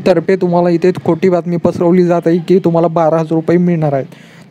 तर्फे तुम्हाला इथे खोटी बातमी पसरवली जात आहे की तुम्हाला 12,000 रुपये मिळणार आहेत.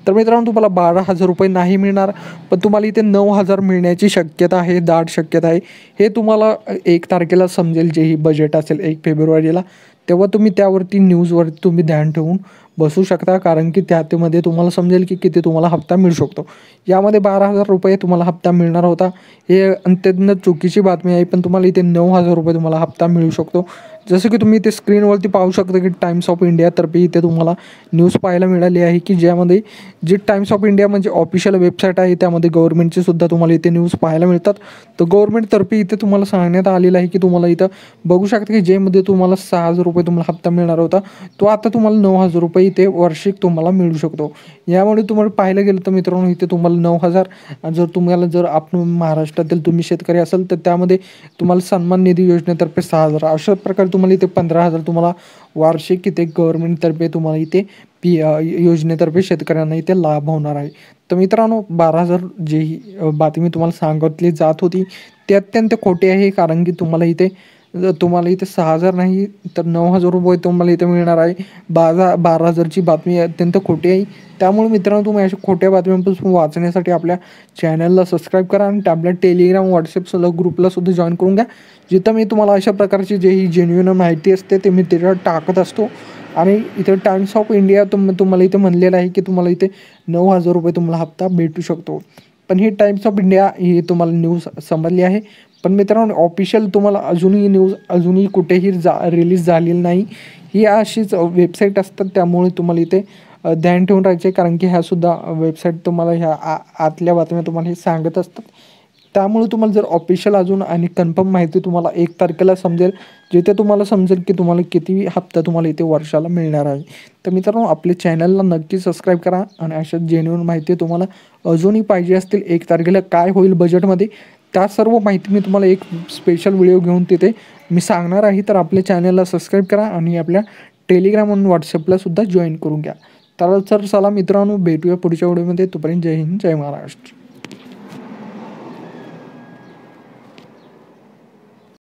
तर मित्रांनो, तुम्हाला 12,000 रुपये नाही मिळणार, पण तुम्हाला इथे 9,000 मिळण्याची शक्यता आहे, दाट शक्यता आहे. हे तुम्हाला 1 तारखेला समजेल, जेही बजेट असेल 1 फेब्रुवारीला, तेव्हा तुम्ही त्यावरती न्यूजवरती तुम्ही ध्यान ठेवून बसू शकता, कारण की त्यामध्ये तुम्हाला समजेल की किती तुम्हाला हप्ता मिळू शकतो. यामध्ये 12,000 रुपये तुम्हाला हप्ता मिळणार होता, हे अत्यंत चुकीची बातमी आहे. पण तुम्हाला इथे 9,000 रुपये तुम्हाला हप्ता मिळू शकतो. जसं की तुम्ही इथे स्क्रीनवरती पाहू शकता की टाइम्स ऑफ इंडियातर्फे इथे तुम्हाला न्यूज पाहायला मिळाली आहे, की ज्यामध्ये जे टाइम्स ऑफ इंडिया म्हणजे ऑफिशियल वेबसाईट आहे, त्यामध्ये गव्हर्नमेंटचे सुद्धा तुम्हाला इथे न्यूज पाहायला मिळतात. तर गव्हर्नमेंटतर्फे इथे तुम्हाला सांगण्यात आलेलं आहे की तुम्हाला इथं बघू शकता की जेमध्ये तुम्हाला 6,000 रुपये तुम्हाला हप्ता मिळणार होता, तो आता तुम्हाला 9,000 रुपये इथे वार्षिक तुम्हाला मिळू शकतो. यामुळे तुम्हाला पाहायला गेलं तर मित्रांनो, इथे तुम्हाला 9,000, जर आपण महाराष्ट्रातील तुम्ही शेतकरी असाल तर त्यामध्ये तुम्हाला सन्मान निधी योजनेतर्फे 6,000, अशा प्रकारे तुम्हाला इथे 15,000 तुम्हाला वार्षिक इथे गव्हर्नमेंटतर्फे तुम्हाला इथे योजनेतर्फे शेतकऱ्यांना इथे लाभ होणार आहे. तर मित्रांनो, 12,000 जी बातमी तुम्हाला सांगितली जात होती ती अत्यंत खोटी आहे, कारण की तुम्हाला इथे 6,000 नाही तर 9,000 रुपये तुम्हाला इथे मिळणार आहे. 12,000ची बातमी अत्यंत खोटी आहे. त्यामुळे मित्रांनो, तुम्ही अशा खोट्या बातम्यांपासून वाचण्यासाठी आपल्या चॅनलला सबस्क्राईब करा आणि आपल्या टेलिग्राम व्हॉट्सअप ग्रुपला सुद्धा जॉईन करून घ्या, जिथं मी तुम्हाला अशा प्रकारची जी जेन्युइन माहिती असते ते मी तिथं टाकत असतो. आणि इथे टाइम्स ऑफ इंडिया तुम्हाला इथे म्हणलेलं आहे की तुम्हाला इथे 9,000 रुपये तुम्हाला हप्ता भेटू शकतो. पण ही टाइम्स ऑफ इंडिया ही तुम्हाला न्यूज समजली आहे. पण मित्रांनो, ऑफिशियल तुम्हाला अजूनही कुठेही रिलीज झालेली नाही. ही अशीच वेबसाईट असतात, त्यामुळे तुम्हाला इथे ध्यान ठेवून राहायचं आहे, कारण की ह्यासुद्धा वेबसाईट तुम्हाला ह्या आतल्या बातम्या तुम्हाला हे सांगत असतात. त्यामुळे तुम्हाला जर ऑफिशियल अजून आणि कन्फर्म माहिती तुम्हाला 1 तारखेला समजेल, जिथे तुम्हाला समजेल की तुम्हाला किती हप्ता तुम्हाला इथे वर्षाला मिळणार आहे. तर मित्रांनो, आपल्या चॅनलला नक्की सबस्क्राईब करा आणि अशा जेन्युइन माहिती तुम्हाला अजूनही पाहिजे असतील 1 तारखेला काय होईल बजेटमध्ये, त्या सर्व माहिती मी तुम्हाला एक स्पेशल व्हिडिओ घेऊन तिथे मी सांगणार आहे. तर आपल्या चॅनलला सबस्क्राईब करा आणि आपल्या टेलिग्राम आणि व्हॉट्सअपला सुद्धा जॉईन करून घ्या. तर चला मित्रांनो, भेटूया पुढच्या व्हिडिओमध्ये. तोपर्यंत जय हिंद, जय महाराष्ट्र.